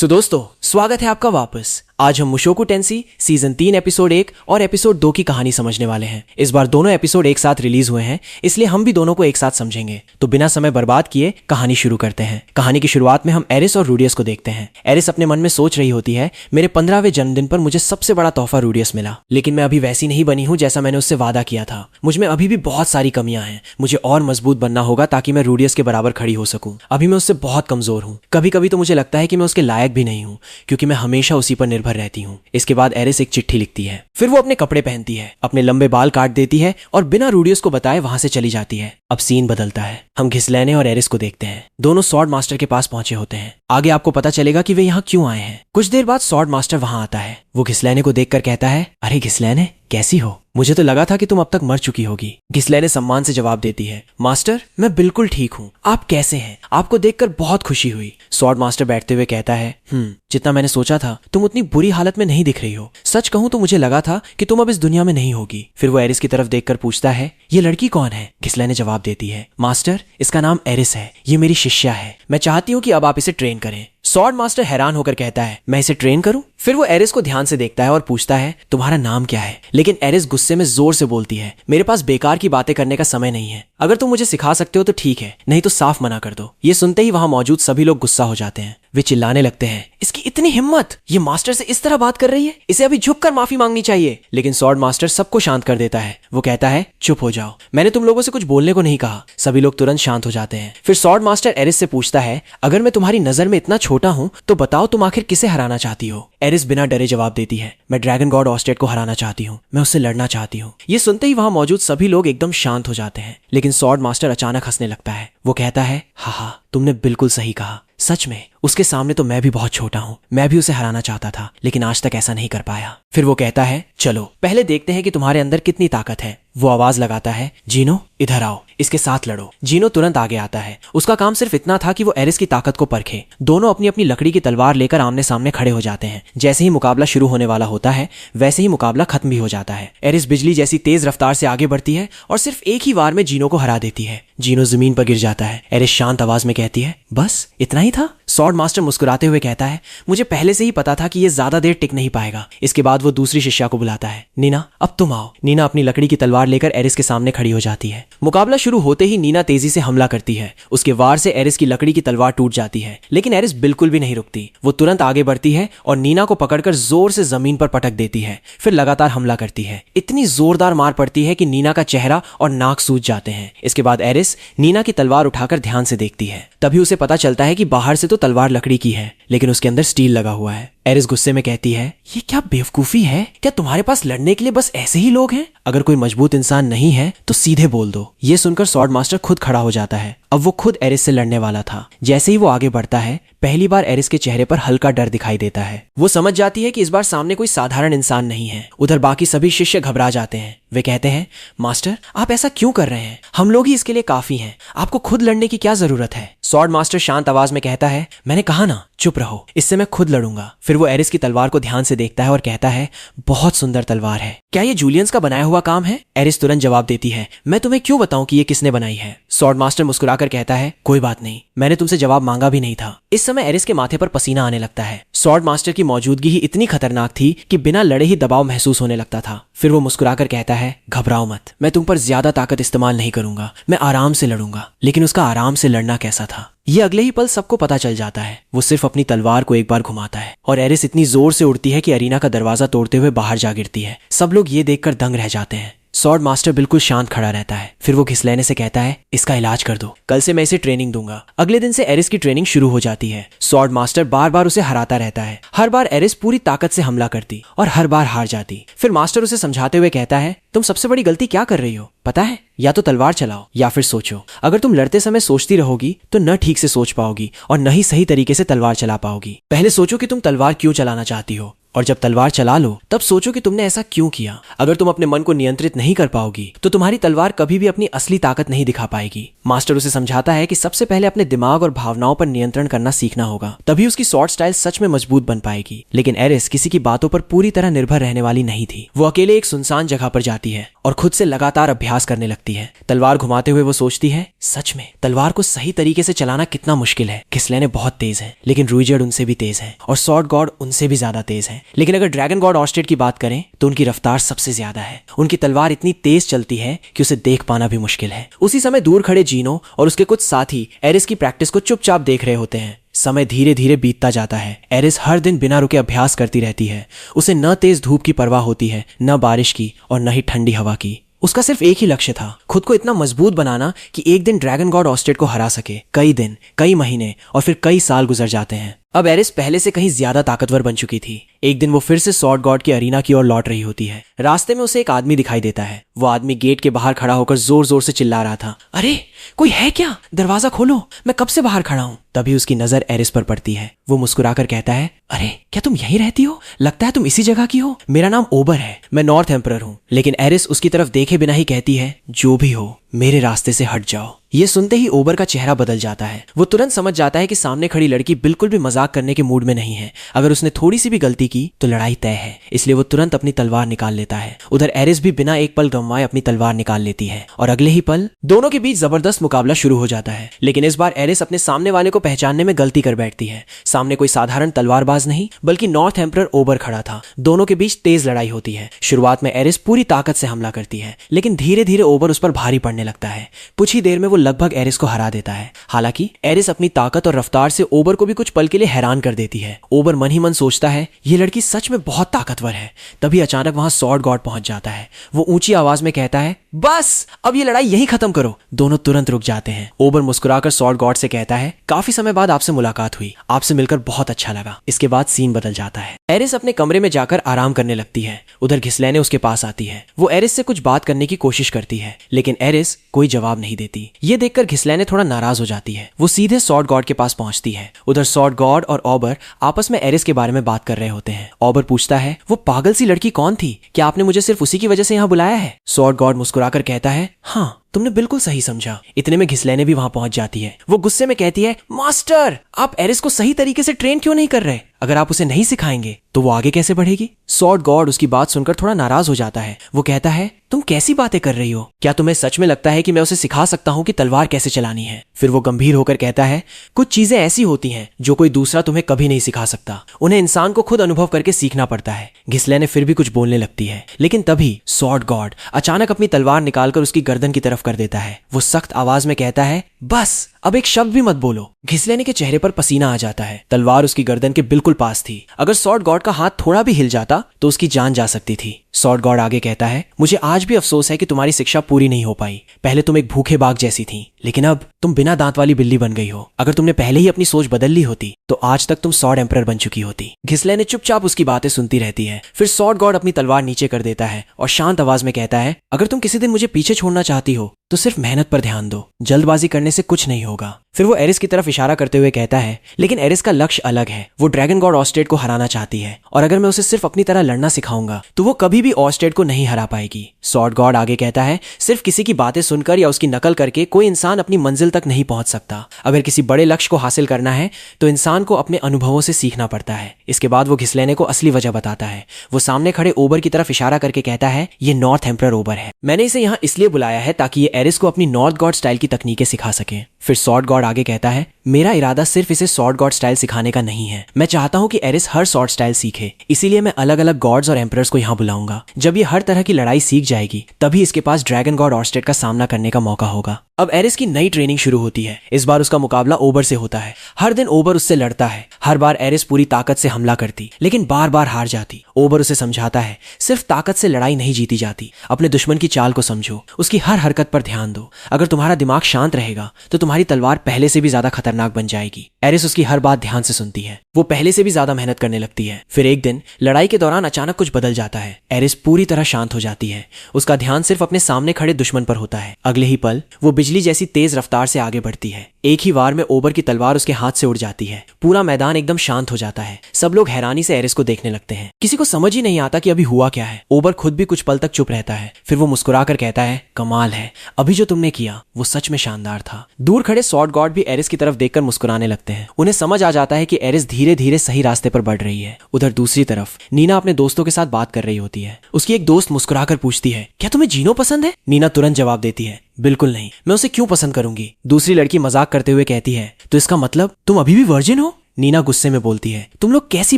दोस्तों, स्वागत है आपका वापस। आज हम मुशोकु टेंसी सीजन 3 एपिसोड 1 और एपिसोड 2 की कहानी समझने वाले हैं। इस बार दोनों एपिसोड एक साथ रिलीज हुए हैं, इसलिए हम भी दोनों को एक साथ समझेंगे। तो बिना समय बर्बाद किए कहानी शुरू करते हैं। कहानी की शुरुआत में हम एरिस और रूडियस को देखते हैं। एरिस अपने मन में सोच रही होती है, मेरे 15वें जन्मदिन पर मुझे सबसे बड़ा तोहफा रूडियस मिला, लेकिन मैं अभी वैसी नहीं बनी हूँ जैसा मैंने उससे वादा किया था। मुझमें अभी भी बहुत सारी कमियां हैं। मुझे और मजबूत बनना होगा ताकि मैं रूडियस के बराबर खड़ी हो सकूं। अभी मैं उससे बहुत कमजोर हूँ। कभी कभी तो मुझे लगता है कि मैं उसके लायक भी नहीं हूँ, क्योंकि मैं हमेशा उसी पर निर्भर रहती हूँ। इसके बाद एरिस एक चिट्ठी लिखती है, फिर वो अपने कपड़े पहनती है, अपने लंबे बाल काट देती है और बिना रूडियस को बताए वहां से चली जाती है। अब सीन बदलता है। हम घिसलैने और एरिस को देखते हैं। दोनों स्वॉर्ड मास्टर के पास पहुंचे होते हैं। आगे आपको पता चलेगा कि वे यहाँ क्यों आए हैं। कुछ देर बाद स्वॉर्ड मास्टर वहां आता है। वो घिसलैने को देखकर कहता है, अरे घिसलैने, कैसी हो? मुझे तो लगा था कि तुम अब तक मर चुकी होगी। घिसलैने सम्मान से जवाब देती है, मास्टर, मैं बिल्कुल ठीक हूँ। आप कैसे हैं? आपको देखकर बहुत खुशी हुई। स्वॉर्ड मास्टर बैठते हुए कहता है, जितना मैंने सोचा था तुम उतनी बुरी हालत में नहीं दिख रही हो। सच कहूं तो मुझे लगा था कि तुम अब इस दुनिया में नहीं होगी। फिर वो एरिस की तरफ देखकर पूछता है, ये लड़की कौन है? घिसलैने जवाब देती है, मास्टर, इसका नाम एरिस है। ये मेरी शिष्या है। मैं चाहती हूँ कि अब आप इसे ट्रेन करें। स्वॉर्ड मास्टर हैरान होकर कहता है, मैं इसे ट्रेन करूं? फिर वो एरिस को ध्यान से देखता है और पूछता है, तुम्हारा नाम क्या है? लेकिन एरिस गुस्से में जोर से बोलती है, मेरे पास बेकार की बातें करने का समय नहीं है। अगर तुम मुझे सिखा सकते हो तो ठीक है, नहीं तो साफ मना कर दो। ये सुनते ही वहां मौजूद सभी लोग गुस्सा हो जाते हैं। वे चिल्लाने लगते हैं, इसकी इतनी हिम्मत! ये मास्टर से इस तरह बात कर रही है, इसे अभी झुककर माफी मांगनी चाहिए। लेकिन स्वॉर्ड मास्टर सबको शांत कर देता है। वो कहता है, चुप हो जाओ, मैंने तुम लोगों से कुछ बोलने को नहीं कहा। सभी लोग तुरंत शांत हो जाते हैं। फिर स्वॉर्ड मास्टर एरिस से पूछता है, अगर मैं तुम्हारी नजर में इतना छोटा हूं तो बताओ तुम आखिर किसे हराना चाहती हो? एरिस बिना डरे जवाब देती है, मैं ड्रैगन गॉड ऑस्टेड को हराना चाहती हूँ। मैं उससे लड़ना चाहती हूँ। ये सुनते ही वहां मौजूद सभी लोग एकदम शांत हो जाते हैं। लेकिन स्वॉर्ड मास्टर अचानक हंसने लगता है। वो कहता है, हाँ, तुमने बिल्कुल सही कहा। सच में उसके सामने तो मैं भी बहुत छोटा हूँ। मैं भी उसे हराना चाहता था, लेकिन आज तक ऐसा नहीं कर पाया। फिर वो कहता है, चलो पहले देखते हैं कि तुम्हारे अंदर कितनी ताकत है। वो आवाज लगाता है, जीनो, इधर आओ, इसके साथ लड़ो। जीनो तुरंत आगे आता है। उसका काम सिर्फ इतना था कि वो एरिस की ताकत को परखे। दोनों अपनी अपनी लकड़ी की तलवार लेकर आमने सामने खड़े हो जाते हैं। जैसे ही मुकाबला शुरू होने वाला होता है, वैसे ही मुकाबला खत्म भी हो जाता है। एरिस बिजली जैसी तेज रफ्तार से आगे बढ़ती है और सिर्फ एक ही वार में जीनो को हरा देती है। जीनो जमीन पर गिर जाता है। एरिस शांत आवाज में कहती है, बस इतना ही था? स्वॉर्ड मास्टर मुस्कुराते हुए कहता है, मुझे पहले से ही पता था कि ये ज्यादा देर टिक नहीं पाएगा। इसके बाद वो दूसरी शिष्या को बुलाता है, नीना, अब तुम आओ। नीना अपनी लकड़ी की तलवार लेकर एरिस के सामने खड़ी हो जाती है। मुकाबला शुरू होते ही नीना तेजी से हमला करती है। उसके वार से एरिस की लकड़ी की तलवार टूट जाती है, लेकिन एरिस बिल्कुल भी नहीं रुकती। वो तुरंत आगे बढ़ती है और नीना को पकड़कर जोर से जमीन पर पटक देती है। फिर लगातार हमला करती है। इतनी जोरदार मार पड़ती है कि नीना का चेहरा और नाक सूज जाते हैं। इसके बाद एरिस नीना की तलवार उठाकर ध्यान से देखती है। तभी उसे पता चलता है कि बाहर से तो तलवार लकड़ी की है, लेकिन उसके अंदर स्टील लगा हुआ है। एरिस गुस्से में कहती है, ये क्या बेवकूफी है? क्या तुम्हारे पास लड़ने के लिए बस ऐसे ही लोग हैं? अगर कोई मजबूत इंसान नहीं है तो सीधे बोल दो। ये सुनकर स्वॉर्ड मास्टर खुद खड़ा हो जाता है। अब वो खुद एरिस से लड़ने वाला था। जैसे ही वो आगे बढ़ता है, पहली बार एरिस के चेहरे पर हल्का डर दिखाई देता है। वो समझ जाती है कि इस बार सामने कोई साधारण इंसान नहीं है। उधर बाकी सभी शिष्य घबरा जाते हैं। वे कहते हैं, मास्टर, आप ऐसा क्यों कर रहे हैं? हम लोग ही इसके लिए काफी हैं। आपको खुद लड़ने की क्या जरूरत है? स्वॉर्ड मास्टर शांत आवाज में कहता है, मैंने कहा ना, चुप रहो, इससे मैं खुद लड़ूंगा। फिर वो एरिस की तलवार को ध्यान से देखता है और कहता है, बहुत सुंदर तलवार है। क्या ये जूलियंस का बनाया हुआ काम है? एरिस तुरंत जवाब देती है, मैं तुम्हें क्यों बताऊं कि ये किसने बनाई है? स्वॉर्ड मास्टर मुस्कुराकर कहता है, कोई बात नहीं, मैंने तुमसे जवाब मांगा भी नहीं था। इस समय एरिस के माथे पर पसीना आने लगता है। स्वॉर्ड मास्टर की मौजूदगी ही इतनी खतरनाक थी कि बिना लड़े ही दबाव महसूस होने लगता था। फिर वो मुस्कुराकर कहता है, घबराओ मत, मैं तुम पर ज्यादा ताकत इस्तेमाल नहीं करूंगा। मैं आराम से लड़ूंगा। लेकिन उसका आराम से लड़ना कैसा था, ये अगले ही पल सबको पता चल जाता है। वो सिर्फ अपनी तलवार को एक बार घुमाता है और एरिस इतनी जोर से उड़ती है कि अरीना का दरवाजा तोड़ते हुए बाहर जा गिरती है। सब लोग ये देखकर दंग रह जाते हैं। स्वॉर्ड मास्टर बिल्कुल शांत खड़ा रहता है। फिर वो घिसलैने से कहता है, इसका इलाज कर दो, कल से मैं इसे ट्रेनिंग दूंगा। अगले दिन से एरिस की ट्रेनिंग शुरू हो जाती है। स्वॉर्ड मास्टर बार बार उसे हराता रहता है। हर बार एरिस पूरी ताकत से हमला करती और हर बार हार जाती। फिर मास्टर उसे समझाते हुए कहता है, तुम सबसे बड़ी गलती क्या कर रही हो पता है? या तो तलवार चलाओ या फिर सोचो। अगर तुम लड़ते समय सोचती रहोगी तो न ठीक से सोच पाओगी और न ही सही तरीके से तलवार चला पाओगी। पहले सोचो कि तुम तलवार क्यों चलाना चाहती हो, और जब तलवार चला लो तब सोचो कि तुमने ऐसा क्यों किया। अगर तुम अपने मन को नियंत्रित नहीं कर पाओगी तो तुम्हारी तलवार कभी भी अपनी असली ताकत नहीं दिखा पाएगी। मास्टर उसे समझाता है कि सबसे पहले अपने दिमाग और भावनाओं पर नियंत्रण करना सीखना होगा, तभी उसकी स्वॉर्ड स्टाइल सच में मजबूत बन पाएगी। लेकिन एरिस किसी की बातों पर पूरी तरह निर्भर रहने वाली नहीं थी। वो अकेले एक सुनसान जगह पर जाती है और खुद से लगातार अभ्यास करने लगती है। तलवार घुमाते हुए वो सोचती है, सच में तलवार को सही तरीके से चलाना कितना मुश्किल है। घिसलैने बहुत तेज है, लेकिन रुईजर्ड उनसे भी तेज है और स्वॉर्ड गॉड उनसे भी ज्यादा तेज है। लेकिन अगर ड्रैगन गॉड ऑर्स्टेड की बात करें तो उनकी रफ्तार सबसे ज्यादा है। उनकी तलवार इतनी तेज चलती है कि उसे देख पाना भी मुश्किल है। उसी समय दूर खड़े जीनो और उसके कुछ साथी एरिस की प्रैक्टिस को चुपचाप देख रहे होते हैं। समय धीरे धीरे बीतता जाता है। एरिस हर दिन बिना रुके अभ्यास करती रहती है। उसे न तेज धूप की परवाह होती है, न बारिश की और न ही ठंडी हवा की। उसका सिर्फ एक ही लक्ष्य था, खुद को इतना मजबूत बनाना कि एक दिन ड्रैगन गॉड ऑर्स्टेड को हरा सके। कई दिन, कई महीने और फिर कई साल गुजर जाते हैं। अब एरिस पहले से कहीं ज्यादा ताकतवर बन चुकी थी। एक दिन वो फिर से स्वॉर्ड गॉड की अरीना की ओर लौट रही होती है। रास्ते में उसे एक आदमी दिखाई देता है। वो आदमी गेट के बाहर खड़ा होकर जोर जोर से चिल्ला रहा था, अरे कोई है क्या? दरवाजा खोलो, मैं कब से बाहर खड़ा हूँ। तभी उसकी नजर एरिस पर पड़ती है। वो मुस्कुराकर कहता है, अरे क्या तुम यहीं रहती हो? लगता है तुम इसी जगह की हो। मेरा नाम ओबर है, मैं नॉर्थ एम्परर हूँ। लेकिन एरिस उसकी तरफ देखे बिना ही कहती है, जो भी हो मेरे रास्ते से हट जाओ। ये सुनते ही ओबर का चेहरा बदल जाता है। वो तुरंत समझ जाता है कि सामने खड़ी लड़की बिल्कुल भी मजाक करने के मूड में नहीं है। अगर उसने थोड़ी सी भी गलती की तो लड़ाई तय है। इसलिए वो तुरंत अपनी तलवार निकाल लेता है। उधर एरिस भी बिना एक पल गंवाए अपनी तलवार निकाल लेती है और अगले ही पल दोनों के बीच जबरदस्त मुकाबला शुरू हो जाता है। लेकिन इस बार एरिस अपने सामने वाले को पहचानने में गलती कर बैठती है। सामने कोई साधारण तलवारबाज नहीं बल्कि नॉर्थ एम्परर ओबर खड़ा था। दोनों के बीच तेज लड़ाई होती है। शुरुआत में एरिस पूरी ताकत से हमला करती है, लेकिन धीरे धीरे ओबर उस पर भारी पड़ने लगता है। कुछ ही देर में वो लगभग एरिस को हरा देता है। हालांकि एरिस अपनी ताकत और रफ्तार से ओबर को भी कुछ पल के लिए हैरान कर देती है। ओबर मन ही मन सोचता है, ये लड़की सच में बहुत ताकतवर है। तभी अचानक वहां स्वॉर्ड गॉड पहुंच जाता है। वो ऊंची आवाज में कहता है, बस अब ये लड़ाई यहीं खत्म करो। दोनों तुरंत रुक जाते हैं। ओबर मुस्कुराकर स्वॉर्ड गॉड से कहता है, काफी समय बाद आपसे मुलाकात हुई, आपसे मिलकर बहुत अच्छा लगा। इसके बाद सीन बदल जाता है। एरिस अपने कमरे में जाकर आराम करने लगती है। उधर घिसलैने उसके पास आती है। वो एरिस से कुछ बात करने की कोशिश करती है, लेकिन एरिस कोई जवाब नहीं देती। ये देखकर घिसलैने थोड़ा नाराज हो जाती है। वो सीधे स्वॉर्ड गॉड के पास पहुंचती है। उधर स्वॉर्ड गॉड और ओबर आपस में एरिस के बारे में बात कर रहे होते हैं। ओबर पूछता है, वो पागल सी लड़की कौन थी? क्या आपने मुझे सिर्फ उसी की वजह से यहाँ बुलाया है? स्वॉर्ड गॉड मुस्कुराकर कहता है, हाँ तुमने बिल्कुल सही समझा। इतने में घिसलैने भी वहां पहुंच जाती है। वो गुस्से में कहती है, मास्टर आप एरिस को सही तरीके से ट्रेन क्यों नहीं कर रहे? अगर आप उसे नहीं सिखाएंगे तो वो आगे कैसे बढ़ेगी? स्वॉर्ड गॉड उसकी बात सुनकर थोड़ा नाराज हो जाता है। वो कहता है, तुम कैसी बातें कर रही हो? क्या तुम्हें सच में लगता है कि मैं उसे सिखा सकता हूँ कि तलवार कैसे चलानी है? फिर वो गंभीर होकर कहता है, कुछ चीजें ऐसी होती हैं जो कोई दूसरा तुम्हें कभी नहीं सिखा सकता। उन्हें इंसान को खुद अनुभव करके सीखना पड़ता है। घिसलैने फिर भी कुछ बोलने लगती है, लेकिन तभी स्वॉर्ड गॉड अचानक अपनी तलवार निकालकर उसकी गर्दन की तरफ कर देता है। वो सख्त आवाज में कहता है, बस अब एक शब्द भी मत बोलो। घिसलैने के चेहरे पर पसीना आ जाता है। तलवार उसकी गर्दन के बिल्कुल पास थी। अगर स्वॉर्ड गॉड का हाथ थोड़ा भी हिल जाता तो उसकी जान जा सकती थी। स्वॉर्ड गॉड आगे कहता है, मुझे आज भी अफसोस है कि तुम्हारी शिक्षा पूरी नहीं हो पाई। पहले तुम एक भूखे बाघ जैसी थी, लेकिन अब तुम बिना दांत वाली बिल्ली बन गई हो। अगर तुमने पहले ही अपनी सोच बदल ली होती तो आज तक तुम स्वॉर्ड एम्परर बन चुकी होती। घिसलैने चुपचाप उसकी बातें सुनती रहती है। फिर स्वॉर्ड गॉड अपनी तलवार नीचे कर देता है और शांत आवाज में कहता है, अगर तुम किसी दिन मुझे पीछे छोड़ना चाहती हो तो सिर्फ मेहनत पर ध्यान दो। जल्दबाजी करने से कुछ नहीं होगा। फिर वो एरिस की तरफ इशारा करते हुए कहता है, लेकिन एरिस का लक्ष्य अलग है। वो ड्रैगन गॉड ऑर्स्टेड को हराना चाहती है और अगर मैं उसे सिर्फ अपनी तरह लड़ना सिखाऊंगा तो वो कभी भी ऑर्स्टेड को नहीं हरा पाएगी। स्वॉर्ड गॉड आगे कहता है, सिर्फ किसी की बातें सुनकर या उसकी नकल करके कोई इंसान अपनी मंजिल तक नहीं पहुंच सकता। अगर किसी बड़े लक्ष्य को हासिल करना है तो इंसान को अपने अनुभवों से सीखना पड़ता है। इसके बाद वो घिसलैने को असली वजह बताता है। वो सामने खड़े ओबर की तरफ इशारा करके कहता है, ये नॉर्थ एम्परर ओबर है। मैंने इसे यहाँ इसलिए बुलाया है ताकि ये एरिस को अपनी नॉर्थ गॉड स्टाइल की तकनीकें सिखा सके। फिर स्वॉर्ड गॉड आगे कहता है, मेरा इरादा सिर्फ इसे स्वॉर्ड गॉड स्टाइल सिखाने का नहीं है। मैं चाहता हूँ कि एरिस हर स्वॉर्ड स्टाइल सीखे। इसीलिए मैं अलग अलग गॉड्स और एम्परर्स को यहाँ बुलाऊंगा। जब ये हर तरह की लड़ाई सीख जाएगी तभी इसके पास ड्रैगन गॉड ऑर्स्टेड का सामना करने का मौका होगा। अब एरिस की नई ट्रेनिंग शुरू होती है। इस बार उसका मुकाबला ओबर से होता है। हर दिन ओबर उससे लड़ता है। हर बार एरिस पूरी ताकत से हमला करती, लेकिन बार बार हार जाती। ओबर उसे समझाता है, सिर्फ ताकत से लड़ाई नहीं जीती जाती। अपने दुश्मन की चाल को समझो, उसकी हर हरकत पर ध्यान दो। अगर तुम्हारा दिमाग शांत रहेगा तो तुम्हारी तलवार पहले से भी ज्यादा खतरनाक खतरनाक बन जाएगी। एरिस उसकी हर बात ध्यान से सुनती है। वो पहले से भी ज्यादा मेहनत करने लगती है। फिर एक दिन लड़ाई के दौरान अचानक कुछ बदल जाता है। एरिस पूरी तरह शांत हो जाती है। उसका ध्यान सिर्फ अपने सामने खड़े दुश्मन पर होता है। अगले ही पल वो बिजली जैसी तेज रफ्तार से आगे बढ़ती है। एक ही वार में ओबर की तलवार उसके हाथ से उड़ जाती है। पूरा मैदान एकदम शांत हो जाता है। सब लोग हैरानी से एरिस को देखने लगते हैं। किसी को समझ ही नहीं आता कि अभी हुआ क्या है। ओबर खुद भी कुछ पल तक चुप रहता है। फिर वो मुस्कुराकर कहता है, कमाल है, अभी जो तुमने किया वो सच में शानदार था। दूर खड़े स्वॉर्ड गॉड भी एरिस की तरफ देखकर मुस्कुराने लगते हैं। उन्हें समझ आ जाता है कि एरिस धीरे धीरे सही रास्ते पर बढ़ रही है। उधर दूसरी तरफ नीना अपने दोस्तों के साथ बात कर रही होती है। उसकी एक दोस्त मुस्कुराकर पूछती है, क्या तुम्हें जीनो पसंद है? नीना तुरंत जवाब देती है, बिल्कुल नहीं, मैं उसे क्यों पसंद करूंगी। दूसरी लड़की मजाक करते हुए कहती है, तो इसका मतलब तुम अभी भी वर्जिन हो? नीना गुस्से में बोलती है, तुम लोग कैसी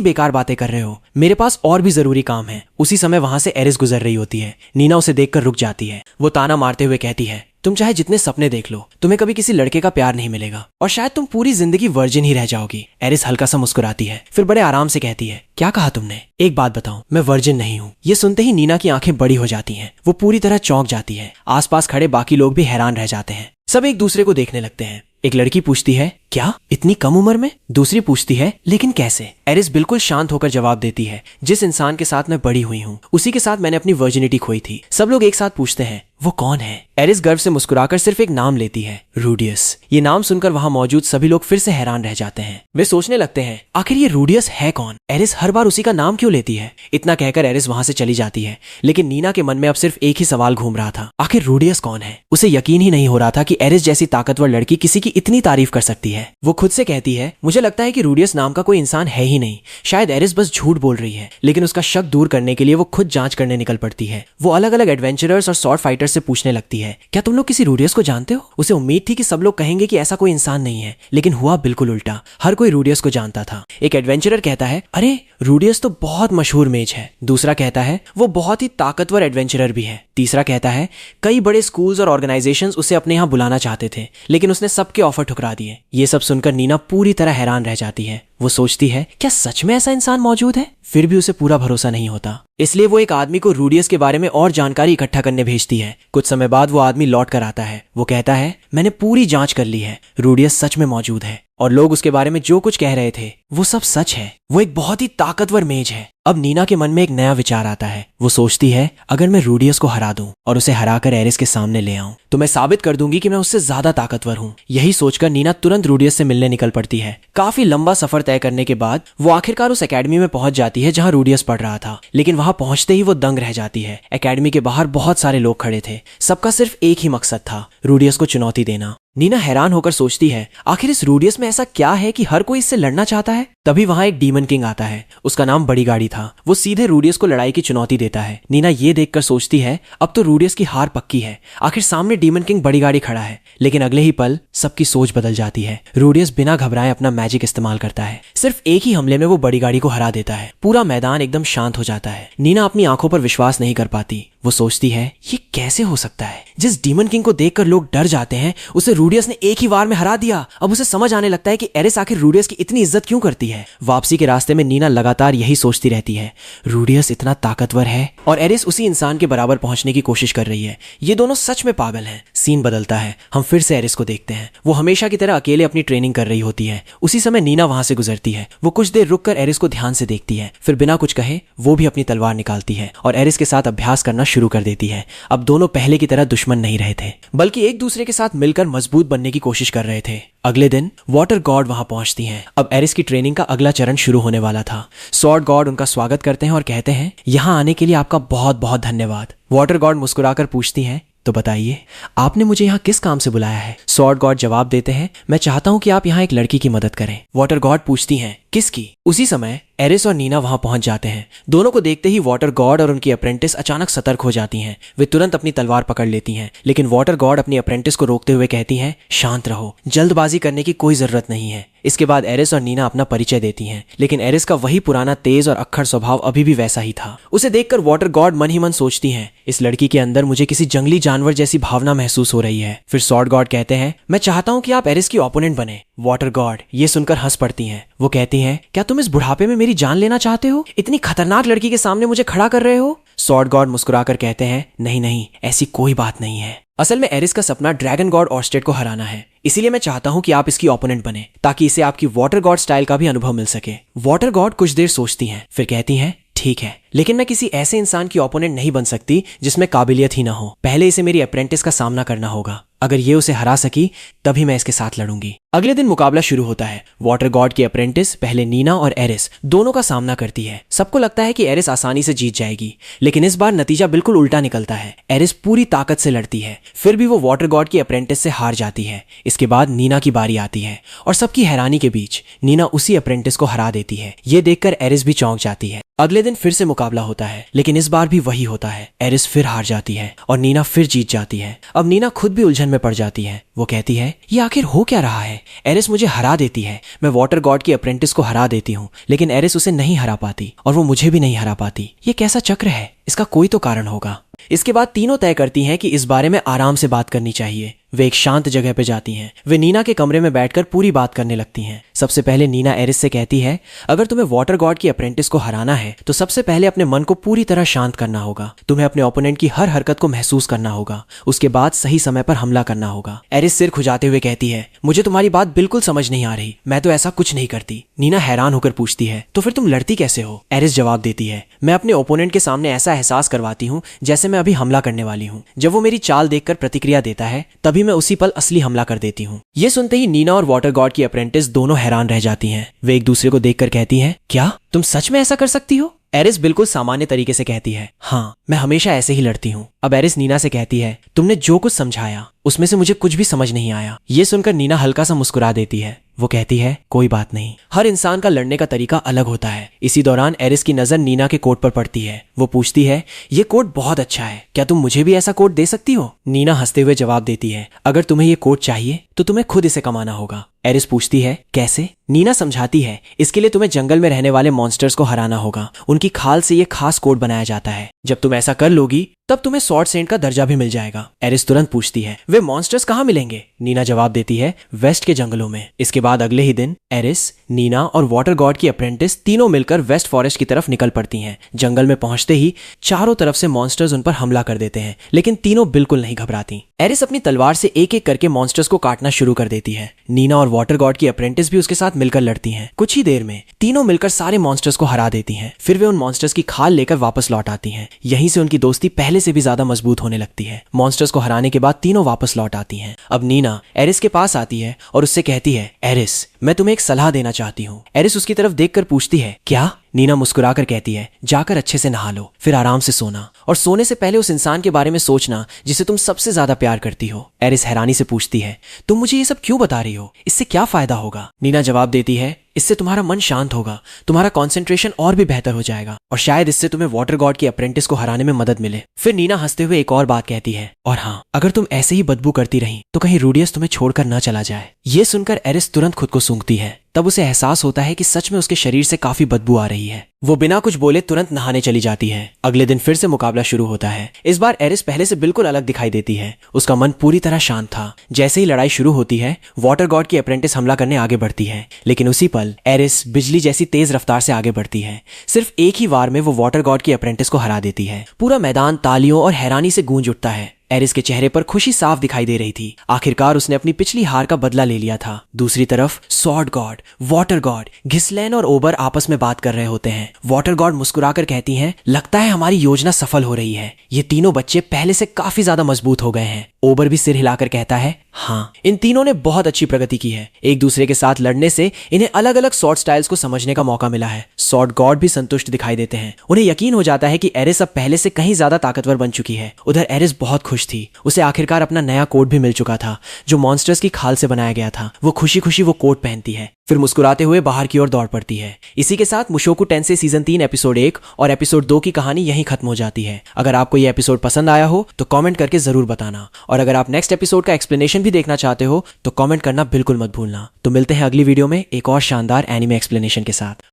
बेकार बातें कर रहे हो, मेरे पास और भी जरूरी काम है। उसी समय वहां से एरिस गुजर रही होती है। नीना उसे देखकर रुक जाती है। वो ताना मारते हुए कहती है, तुम चाहे जितने सपने देख लो, तुम्हें कभी किसी लड़के का प्यार नहीं मिलेगा और शायद तुम पूरी जिंदगी वर्जिन ही रह जाओगी। एरिस हल्का सा मुस्कुराती है, फिर बड़े आराम से कहती है, क्या कहा तुमने? एक बात बताओ, मैं वर्जिन नहीं हूँ। ये सुनते ही नीना की आंखें बड़ी हो जाती हैं। वो पूरी तरह चौंक जाती है। आसपास खड़े बाकी लोग भी हैरान रह जाते हैं। सब एक दूसरे को देखने लगते हैं। एक लड़की पूछती है, क्या इतनी कम उम्र में? दूसरी पूछती है, लेकिन कैसे? एरिस बिल्कुल शांत होकर जवाब देती है, जिस इंसान के साथ मैं बड़ी हुई हूँ उसी के साथ मैंने अपनी वर्जिनिटी खोई थी। सब लोग एक साथ पूछते हैं, वो कौन है? एरिस गर्व से मुस्कुराकर सिर्फ एक नाम लेती है, रूडियस। ये नाम सुनकर वहां मौजूद सभी लोग फिर से हैरान रह जाते हैं। वे सोचने लगते हैं, आखिर ये रूडियस है कौन? एरिस हर बार उसी का नाम क्यों लेती है? इतना कहकर एरिस वहां से चली जाती है। लेकिन नीना के मन में अब सिर्फ एक ही सवाल घूम रहा था, आखिर रूडियस कौन है? उसे यकीन ही नहीं हो रहा था कि एरिस जैसी ताकतवर लड़की किसी की इतनी तारीफ कर सकती है। वो खुद से कहती है, मुझे लगता है कि रूडियस नाम का कोई इंसान है ही नहीं। शायद एरिस बस झूठ बोल रही है। लेकिन उसका शक दूर करने के लिए वो खुद जांच करने निकल पड़ती है। वो अलग अलग एडवेंचरर्स और स्वॉर्ड फाइटर्स से पूछने लगती है, क्या तुम लोग किसी रूडियस को जानते हो? उसे उम्मीद थी कि सब लोग कहेंगे कि ऐसा कोई इंसान नहीं है, लेकिन हुआ बिल्कुल उल्टा। हर कोई रूडियस को जानता था। एक एडवेंचरर कहता है, अरे रूडियस तो बहुत मशहूर मेज है। दूसरा कहता है, वो बहुत ही ताकतवर एडवेंचरर भी है। तीसरा कहता है, कई बड़े स्कूल्स और ऑर्गेनाइजेशंस उसे अपने यहाँ बुलाना चाहते थे, लेकिन उसने सबके ऑफर ठुकरा दिए। ये सब सुनकर नीना पूरी तरह हैरान रह जाती है। वो सोचती है, क्या सच में ऐसा इंसान मौजूद है? फिर भी उसे पूरा भरोसा नहीं होता। इसलिए वो एक आदमी को रूडियस के बारे में और जानकारी इकट्ठा करने भेजती है। कुछ समय बाद वो आदमी लौट कर आता है। वो कहता है, मैंने पूरी जांच कर ली है, रूडियस सच में मौजूद है और लोग उसके बारे में जो कुछ कह रहे थे वो सब सच है। वो एक बहुत ही ताकतवर मेज है। अब नीना के मन में एक नया विचार आता है। वो सोचती है, अगर मैं रूडियस को हरा दूं और उसे हराकर एरिस के सामने ले आऊं तो मैं साबित कर दूंगी कि मैं उससे ज्यादा ताकतवर हूं। यही सोचकर नीना तुरंत रूडियस से मिलने निकल पड़ती है। काफी लंबा सफर तय करने के बाद वो आखिरकार उस एकेडमी में पहुंच जाती है जहां रूडियस पढ़ रहा था। लेकिन वहां पहुंचते ही वो दंग रह जाती है। एकेडमी के बाहर बहुत सारे लोग खड़े थे। सबका सिर्फ एक ही मकसद था, रूडियस को चुनौती देना। नीना हैरान होकर सोचती है, आखिर इस रूडियस में ऐसा क्या है कि हर कोई इससे लड़ना चाहता है? तभी वहां एक डीमन किंग आता है। उसका नाम बड़ी गाड़ी था। वो सीधे रूडियस को लड़ाई की चुनौती देता है। नीना ये देखकर सोचती है, अब तो रूडियस की हार पक्की है। आखिर सामने डीमन किंग बड़ी गाड़ी खड़ा है। लेकिन अगले ही पल सबकी सोच बदल जाती है। रूडियस बिना घबराए अपना मैजिक इस्तेमाल करता है। सिर्फ एक ही हमले में वो बड़ी गाड़ी को हरा देता है। पूरा मैदान एकदम शांत हो जाता है। नीना अपनी आंखों पर विश्वास नहीं कर पाती। वो सोचती है, ये कैसे हो सकता है? जिस डीमन किंग को देखकर लोग डर जाते हैं, उसे रूडियस ने एक ही वार में हरा दिया। अब उसे समझ आने लगता है कि एरिस आखिर रूडियस की इतनी इज्जत क्यों करती है। वापसी के रास्ते में नीना लगातार यही सोचती रहती है, रूडियस इतना ताकतवर है और एरिस उसी इंसान के बराबर पहुंचने की कोशिश कर रही है। ये दोनों सच में पागल हैं। सीन बदलता है। हम फिर से एरिस को देखते हैं। वो हमेशा की तरह अकेले अपनी ट्रेनिंग कर रही होती है। उसी समय नीना वहां से गुजरती है। वो कुछ देर रुककर एरिस को ध्यान से देखती है। फिर बिना कुछ कहे वो भी अपनी तलवार निकालती है और एरिस के साथ अभ्यास करना शुरू कर देती है। अब दोनों पहले की तरह दुश्मन नहीं रहे थे, बल्कि एक दूसरे के साथ मिलकर मजबूत बनने की कोशिश कर रहे थे। अगले दिन वाटर गॉड वहां पहुंचती हैं। अब एरिस की ट्रेनिंग का अगला चरण शुरू होने वाला था। स्वॉर्ड गॉड उनका स्वागत करते हैं और कहते हैं, यहां आने के लिए आपका बहुत बहुत धन्यवाद। वाटर गॉड मुस्कुराकर पूछती हैं, तो बताइए आपने मुझे यहाँ किस काम से बुलाया है? स्वॉर्ड गॉड जवाब देते हैं, मैं चाहता हूँ कि आप यहाँ एक लड़की की मदद करें। वाटर गॉड पूछती हैं, किसकी? उसी समय एरिस और नीना वहां पहुंच जाते हैं। दोनों को देखते ही वाटर गॉड और उनकी अप्रेंटिस अचानक सतर्क हो जाती हैं। वे तुरंत अपनी तलवार पकड़ लेती हैं। लेकिन वाटर गॉड अपनी अप्रेंटिस को रोकते हुए कहती हैं, शांत रहो, जल्दबाजी करने की कोई जरूरत नहीं है। इसके बाद एरिस और नीना अपना परिचय देती हैं। लेकिन एरिस का वही पुराना तेज और अक्खड़ स्वभाव अभी भी वैसा ही था। उसे देखकर वाटर गॉड मन ही मन सोचती हैं, इस लड़की के अंदर मुझे किसी जंगली जानवर जैसी भावना महसूस हो रही है। फिर स्वॉर्ड गॉड कहते हैं, मैं चाहता हूं कि आप एरिस की ओपोनेंट बने। वाटर गॉड ये सुनकर हंस पड़ती हैं। वो कहती हैं, क्या तुम इस बुढ़ापे में मेरी जान लेना चाहते हो? इतनी खतरनाक लड़की के सामने मुझे खड़ा कर रहे हो? स्वॉर्ड गॉड मुस्कुराकर कहते हैं, नहीं नहीं, ऐसी कोई बात नहीं है। असल में एरिस का सपना ड्रैगन गॉड ऑर्स्टेड को हराना है, इसीलिए मैं चाहता हूं कि आप इसकी ओपोनेंट बने, ताकि इसे आपकी वाटर गॉड स्टाइल का भी अनुभव मिल सके। वाटर गॉड कुछ देर सोचती हैं, फिर कहती हैं, ठीक है, लेकिन मैं किसी ऐसे इंसान की ओपोनेंट नहीं बन सकती जिसमें काबिलियत ही ना हो। पहले इसे मेरी अप्रेंटिस का सामना करना होगा। अगर ये उसे हरा सकी तभी मैं इसके साथ लड़ूंगी। अगले दिन मुकाबला शुरू होता है। वाटर गॉड की अप्रेंटिस पहले नीना और एरिस दोनों का सामना करती है। सबको लगता है कि एरिस आसानी से जीत जाएगी, लेकिन इस बार नतीजा बिल्कुल उल्टा निकलता है। एरिस पूरी ताकत से लड़ती है, फिर भी वो वाटर गॉड की अप्रेंटिस से हार जाती है। इसके बाद नीना की बारी आती है और सबकी हैरानी के बीच नीना उसी अप्रेंटिस को हरा देती है। ये देखकर एरिस भी चौंक जाती है। अगले दिन फिर से मुकाबला होता है, लेकिन इस बार भी वही होता है। एरिस फिर हार जाती है और नीना फिर जीत जाती है। अब नीना खुद भी उलझन में पड़ जाती है। वो कहती है, ये आखिर हो क्या रहा है? एरिस मुझे हरा देती है, मैं वाटर गॉड की अप्रेंटिस को हरा देती हूँ, लेकिन एरिस उसे नहीं हरा पाती और वो मुझे भी नहीं हरा पाती। ये कैसा चक्र है? इसका कोई तो कारण होगा। इसके बाद तीनों तय करती हैं कि इस बारे में आराम से बात करनी चाहिए। वे एक शांत जगह पे जाती हैं। वे नीना के कमरे में बैठकर पूरी बात करने लगती हैं। सबसे पहले नीना एरिस से कहती है, अगर तुम्हें वाटर गॉड की अप्रेंटिस को हराना है तो सबसे पहले अपने मन को पूरी तरह शांत करना होगा। तुम्हें अपने ओपोनेंट की हर हरकत को महसूस करना होगा। उसके बाद सही समय पर हमला करना होगा। एरिस सिर खुजाते हुए कहती है, मुझे तुम्हारी बात बिल्कुल समझ नहीं आ रही, मैं तो ऐसा कुछ नहीं करती। नीना हैरान होकर पूछती है, तो फिर तुम लड़ती कैसे हो? एरिस जवाब देती है, मैं अपने ओपोनेंट के सामने ऐसा एहसास करवाती हूँ जैसे मैं अभी हमला करने वाली हूँ। जब वो मेरी चाल देखकर प्रतिक्रिया देता है तभी मैं उसी पल असली हमला कर देती हूँ। ये सुनते ही नीना और वाटर गॉड की अप्रेंटिस दोनों हैरान रह जाती हैं। वे एक दूसरे को देखकर कहती हैं, क्या तुम सच में ऐसा कर सकती हो? एरिस बिल्कुल सामान्य तरीके से कहती है, हाँ, मैं हमेशा ऐसे ही लड़ती हूँ। अब एरिस नीना से कहती है, तुमने जो कुछ समझाया उसमें से मुझे कुछ भी समझ नहीं आया। ये सुनकर नीना हल्का सा मुस्कुरा देती है। वो कहती है, कोई बात नहीं, हर इंसान का लड़ने का तरीका अलग होता है। इसी दौरान एरिस की नजर नीना के कोट पर पड़ती है। वो पूछती है, ये कोट बहुत अच्छा है, क्या तुम मुझे भी ऐसा कोट दे सकती हो? नीना हंसते हुए जवाब देती है, अगर तुम्हें ये कोट चाहिए तो तुम्हें खुद इसे कमाना होगा। एरिस पूछती है, कैसे? नीना समझाती है, इसके लिए तुम्हें जंगल में रहने वाले मॉन्स्टर्स को हराना होगा। उनकी खाल से ये खास कोट बनाया जाता है। जब तुम ऐसा कर लोगी तब तुम्हें स्वॉर्ड सेंट का दर्जा भी मिल जाएगा। एरिस तुरंत पूछती है, वे मॉन्स्टर्स कहाँ मिलेंगे? नीना जवाब देती है, वेस्ट के जंगलों में। इसके बाद अगले ही दिन एरिस, नीना और वाटर गॉड की अप्रेंटिस तीनों मिलकर वेस्ट फॉरेस्ट की तरफ निकल पड़ती हैं। जंगल में पहुंचते ही चारों तरफ से मॉन्स्टर्स उन पर हमला कर देते हैं, लेकिन तीनों बिल्कुल नहीं घबराती। एरिस अपनी तलवार से एक एक करके मॉन्स्टर्स को काटना शुरू कर देती है। नीना और वाटर गॉड की अप्रेंटिस भी उसके साथ मिलकर लड़ती हैं। कुछ ही देर में तीनों मिलकर सारे मॉन्स्टर्स को हरा देती हैं। फिर वे उन मॉन्स्टर्स की खाल लेकर वापस लौट आती हैं। यहीं से उनकी दोस्ती पहले से भी ज्यादा मजबूत होने लगती है। मॉन्स्टर्स को हराने के बाद तीनों वापस लौट आती हैं। अब नीना एरिस के पास आती है और उससे कहती है, एरिस, मैं तुम्हें एक सलाह देना चाहती हूँ। एरिस उसकी तरफ देखकर पूछती है, क्या? नीना मुस्कुराकर कहती है, जाकर अच्छे से नहा लो, फिर आराम से सोना, और सोने से पहले उस इंसान के बारे में सोचना जिसे तुम सबसे ज्यादा प्यार करती हो। एरिस हैरानी से पूछती है, तुम मुझे ये सब क्यों बता रही हो? इससे क्या फायदा होगा? नीना जवाब देती है, इससे तुम्हारा मन शांत होगा, तुम्हारा कंसंट्रेशन और भी बेहतर हो जाएगा, और शायद इससे तुम्हें वाटर गॉड की अप्रेंटिस को हराने में मदद मिले। फिर नीना हंसते हुए एक और बात कहती है, और हाँ, अगर तुम ऐसे ही बदबू करती रही तो कहीं रूडियस तुम्हें छोड़कर न चला जाए। ये सुनकर एरिस तुरंत खुद को सूंघती है। तब उसे एहसास होता है कि सच में उसके शरीर से काफी बदबू आ रही है। वो बिना कुछ बोले तुरंत नहाने चली जाती है। अगले दिन फिर से मुकाबला शुरू होता है। इस बार एरिस पहले से बिल्कुल अलग दिखाई देती है। उसका मन पूरी तरह शांत था। जैसे ही लड़ाई शुरू होती है, वाटर गॉड की अप्रेंटिस हमला करने आगे बढ़ती है, लेकिन उसी पल एरिस बिजली जैसी तेज रफ्तार से आगे बढ़ती है। सिर्फ एक ही वार में वो वाटर गॉड की अप्रेंटिस को हरा देती है। पूरा मैदान तालियों और हैरानी से गूंज उठता है। एरिस के चेहरे पर खुशी साफ दिखाई दे रही थी। आखिरकार उसने अपनी पिछली हार का बदला ले लिया था। दूसरी तरफ स्वॉर्ड गॉड, वाटर गॉड, घिसलैन और ओबर आपस में बात कर रहे होते हैं। वाटर गॉड मुस्कुराकर कहती हैं, लगता है हमारी योजना सफल हो रही है। ये तीनों बच्चे पहले से काफी ज्यादा मजबूत हो गए हैं। ओबर भी सिर हिलाकर कहता है, हाँ, इन तीनों ने बहुत अच्छी प्रगति की है। एक दूसरे के साथ लड़ने से इन्हें अलग अलग स्वॉर्ड स्टाइल्स को समझने का मौका मिला है। स्वॉर्ड गॉड भी संतुष्ट दिखाई देते हैं। उन्हें यकीन हो जाता है कि एरिस अब पहले से कहीं ज्यादा ताकतवर बन चुकी है। उधर एरिस बहुत खुश थी। उसे आखिरकार अपना नया कोट भी मिल चुका था, जो मॉन्स्टर्स की खाल से बनाया गया था। वो खुशी खुशी वो कोट पहनती है, फिर मुस्कुराते हुए बाहर की ओर दौड़ पड़ती है। इसी के साथ मुशोकु टेंसेई सीजन 3 एपिसोड 1 और एपिसोड 2 की कहानी यहीं खत्म हो जाती है। अगर आपको यह एपिसोड पसंद आया हो तो कमेंट करके जरूर बताना, और अगर आप नेक्स्ट एपिसोड का एक्सप्लेनेशन भी देखना चाहते हो तो कमेंट करना बिल्कुल मत भूलना। तो मिलते हैं अगली वीडियो में एक और शानदार एनिमे एक्सप्लेनेशन के साथ।